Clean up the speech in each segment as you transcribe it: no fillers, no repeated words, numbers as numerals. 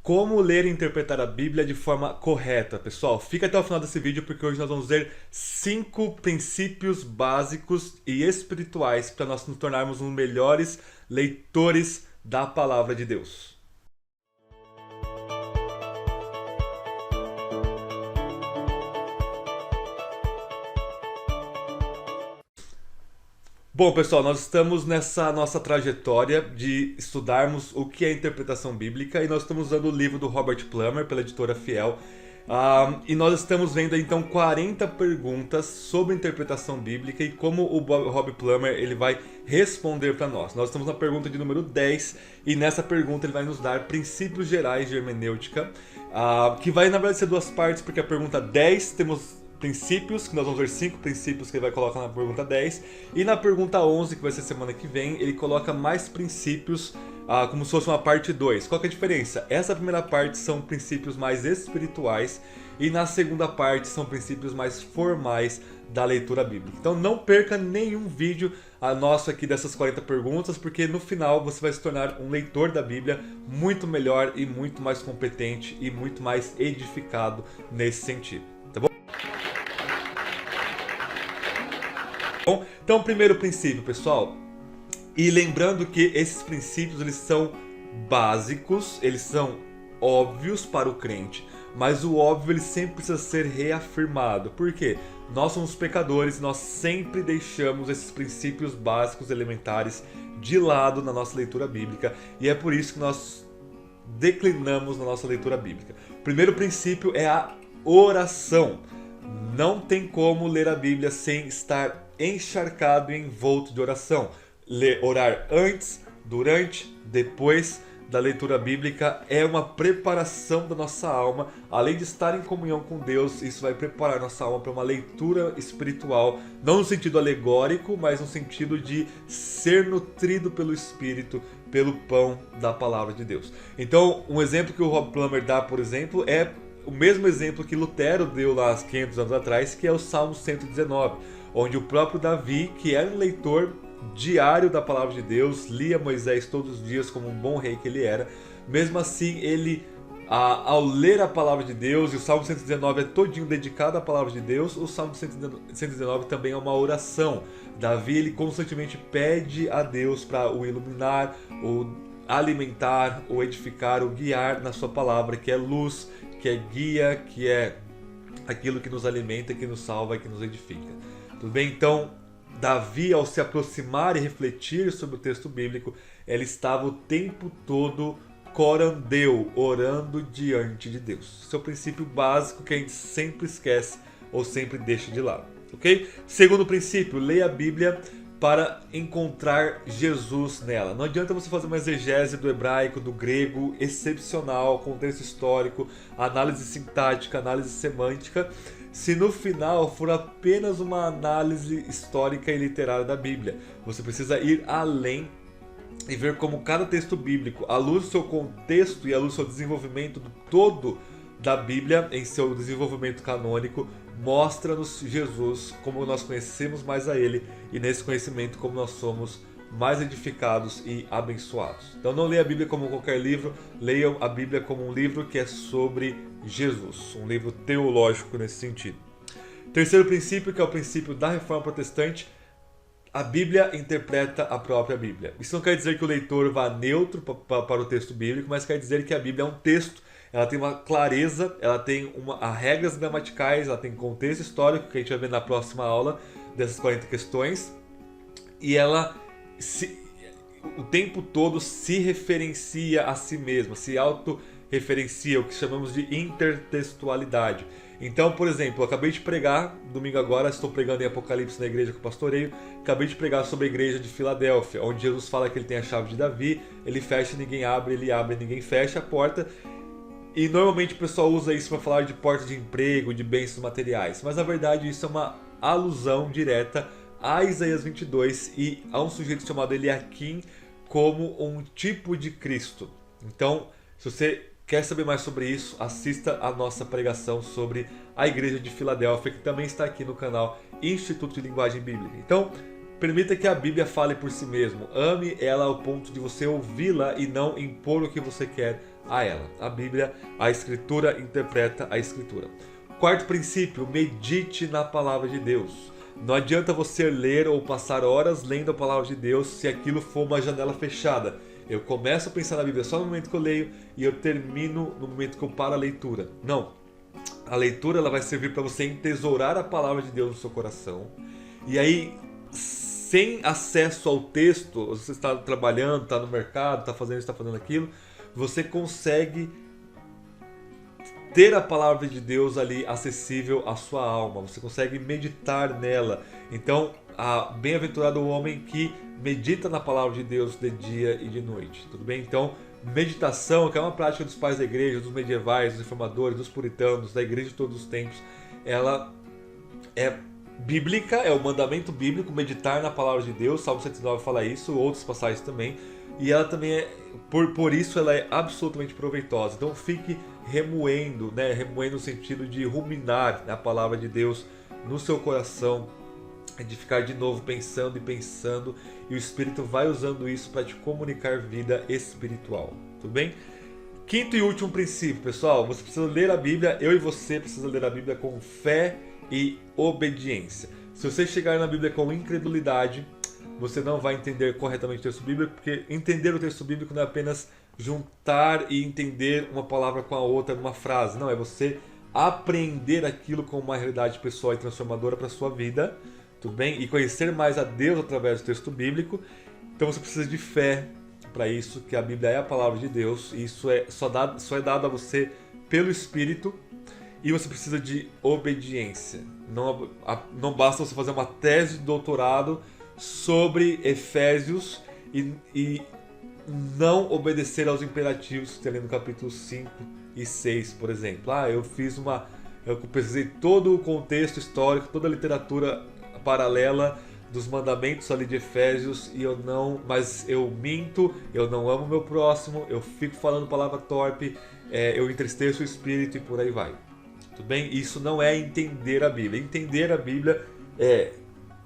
como ler e interpretar a Bíblia de forma correta. Pessoal, fica até o final desse vídeo porque hoje nós vamos ver 5 princípios básicos e espirituais para nós nos tornarmos os melhores leitores da Palavra de Deus. Bom, pessoal, nós estamos nessa nossa trajetória de estudarmos o que é interpretação bíblica e nós estamos usando o livro do Robert Plummer, pela editora Fiel. E nós estamos vendo então 40 perguntas sobre interpretação bíblica e como o Rob Plummer ele vai responder para nós. Nós estamos na pergunta de número 10 e nessa pergunta ele vai nos dar princípios gerais de hermenêutica, que vai na verdade ser duas partes, porque a pergunta 10 temos princípios, que nós vamos ver 5 princípios que ele vai colocar na pergunta 10, e na pergunta 11, que vai ser semana que vem, ele coloca mais princípios, como se fosse uma parte 2. Qual que é a diferença? Essa primeira parte são princípios mais espirituais, e na segunda parte são princípios mais formais da leitura bíblica. Então não perca nenhum vídeo nosso aqui dessas 40 perguntas, porque no final você vai se tornar um leitor da Bíblia muito melhor e muito mais competente e muito mais edificado nesse sentido. Então, primeiro princípio, pessoal, e lembrando que esses princípios eles são básicos, eles são óbvios para o crente, mas o óbvio ele sempre precisa ser reafirmado. Por quê? Nós somos pecadores, nós sempre deixamos esses princípios básicos, elementares, de lado na nossa leitura bíblica, e é por isso que nós declinamos na nossa leitura bíblica. O primeiro princípio é a oração. Não tem como ler a Bíblia sem estar encharcado e envolto de oração. Orar antes, durante, depois da leitura bíblica é uma preparação da nossa alma. Além de estar em comunhão com Deus, isso vai preparar nossa alma para uma leitura espiritual, não no sentido alegórico, mas no sentido de ser nutrido pelo Espírito, pelo pão da palavra de Deus. Então, um exemplo que o Rob Plummer dá, por exemplo, é o mesmo exemplo que Lutero deu lá há 500 anos atrás, que é o Salmo 119, onde o próprio Davi, que era um leitor diário da palavra de Deus, lia Moisés todos os dias como um bom rei que ele era, mesmo assim ele, ao ler a palavra de Deus, e o Salmo 119 é todinho dedicado à palavra de Deus, o Salmo 119 também é uma oração. Davi ele constantemente pede a Deus para o iluminar, o alimentar, o edificar, o guiar na sua palavra, que é luz, que é guia, que é aquilo que nos alimenta, que nos salva e que nos edifica. Tudo bem? Então, Davi, ao se aproximar e refletir sobre o texto bíblico, ele estava o tempo todo corandeu, orando diante de Deus. Esse é o princípio básico que a gente sempre esquece ou sempre deixa de lado. Ok? Segundo princípio, leia a Bíblia para encontrar Jesus nela. Não adianta você fazer uma exegese do hebraico, do grego, excepcional, contexto histórico, análise sintática, análise semântica, se no final for apenas uma análise histórica e literária da Bíblia. Você precisa ir além e ver como cada texto bíblico, à luz do seu contexto e à luz do seu desenvolvimento do todo da Bíblia, em seu desenvolvimento canônico, mostra-nos Jesus, como nós conhecemos mais a Ele, e nesse conhecimento como nós somos mais edificados e abençoados. Então não leia a Bíblia como qualquer livro, leiam a Bíblia como um livro que é sobre Jesus, um livro teológico nesse sentido. Terceiro princípio, que é o princípio da Reforma Protestante, a Bíblia interpreta a própria Bíblia. Isso não quer dizer que o leitor vá neutro para o texto bíblico, mas quer dizer que a Bíblia é um texto. Ela tem uma clareza, ela tem regras gramaticais, ela tem contexto histórico, que a gente vai ver na próxima aula dessas 40 questões, e ela o tempo todo se referencia a si mesma, se autorreferencia, o que chamamos de intertextualidade. Então, por exemplo, eu acabei de pregar, domingo agora, estou pregando em Apocalipse na igreja que eu pastoreio, acabei de pregar sobre a igreja de Filadélfia, onde Jesus fala que ele tem a chave de Davi, ele fecha, ninguém abre, ele abre, ninguém fecha a porta. E normalmente o pessoal usa isso para falar de porta de emprego, de bênçãos materiais. Mas na verdade isso é uma alusão direta a Isaías 22 e a um sujeito chamado Eliakim como um tipo de Cristo. Então, se você quer saber mais sobre isso, assista a nossa pregação sobre a igreja de Filadélfia, que também está aqui no canal Instituto de Linguagem Bíblica. Então, permita que a Bíblia fale por si mesmo. Ame ela ao ponto de você ouvi-la e não impor o que você quer a ela. A Bíblia, a Escritura interpreta a Escritura. Quarto princípio, medite na palavra de Deus. Não adianta você ler ou passar horas lendo a palavra de Deus se aquilo for uma janela fechada. Eu começo a pensar na Bíblia só no momento que eu leio e eu termino no momento que eu paro a leitura. Não. A leitura ela vai servir para você entesourar a palavra de Deus no seu coração. E aí, sem acesso ao texto, você está trabalhando, está no mercado, está fazendo isso, está fazendo aquilo, você consegue ter a palavra de Deus ali acessível à sua alma, você consegue meditar nela. Então, bem-aventurado o homem que medita na palavra de Deus de dia e de noite, tudo bem? Então, meditação, que é uma prática dos pais da igreja, dos medievais, dos reformadores, dos puritanos, da igreja de todos os tempos, ela é bíblica, é o mandamento bíblico, meditar na palavra de Deus. Salmo 109 fala isso, outras passagens também, e ela também é, por isso ela é absolutamente proveitosa. Então fique remoendo, né? Remoendo no sentido de ruminar a palavra de Deus no seu coração, de ficar de novo pensando e pensando, e o Espírito vai usando isso para te comunicar vida espiritual, tudo bem? Quinto e último princípio, pessoal, você precisa ler a Bíblia, eu e você precisa ler a Bíblia com fé e obediência. Se você chegar na Bíblia com incredulidade, você não vai entender corretamente o texto bíblico, porque entender o texto bíblico não é apenas juntar e entender uma palavra com a outra numa frase, não, é você aprender aquilo com uma realidade pessoal e transformadora para a sua vida, tudo bem? E conhecer mais a Deus através do texto bíblico. Então você precisa de fé para isso, que a Bíblia é a palavra de Deus, e isso só é dado a você pelo Espírito. E você precisa de obediência. Não basta você fazer uma tese de doutorado sobre Efésios e não obedecer aos imperativos que tem ali no capítulo 5 e 6, por exemplo. Eu pesquisei todo o contexto histórico, toda a literatura paralela dos mandamentos ali de Efésios, mas eu minto, eu não amo meu próximo, eu fico falando palavra torpe, eu entristeço o espírito e por aí vai. Tudo bem? Isso não é entender a Bíblia. Entender a Bíblia é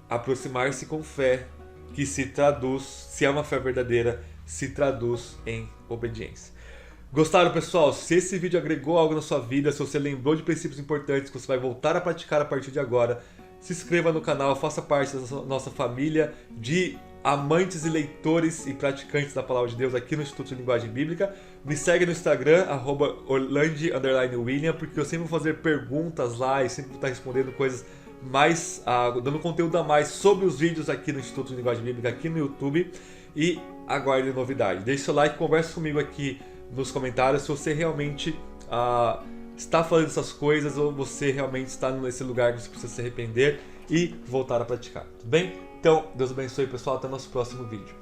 aproximar-se com fé, que se traduz, se é uma fé verdadeira, se traduz em obediência. Gostaram, pessoal? Se esse vídeo agregou algo na sua vida, se você lembrou de princípios importantes que você vai voltar a praticar a partir de agora, se inscreva no canal, faça parte da nossa família de amantes e leitores e praticantes da Palavra de Deus aqui no Instituto de Linguagem Bíblica. Me segue no Instagram, @orlandi_william, porque eu sempre vou fazer perguntas lá e sempre vou estar respondendo coisas mais, dando conteúdo a mais sobre os vídeos aqui no Instituto de Linguagem Bíblica, aqui no YouTube. E aguarde novidade. Deixe seu like, converse comigo aqui nos comentários se você realmente está fazendo essas coisas ou você realmente está nesse lugar que você precisa se arrepender e voltar a praticar, tudo bem? Então, Deus abençoe, pessoal, até o nosso próximo vídeo.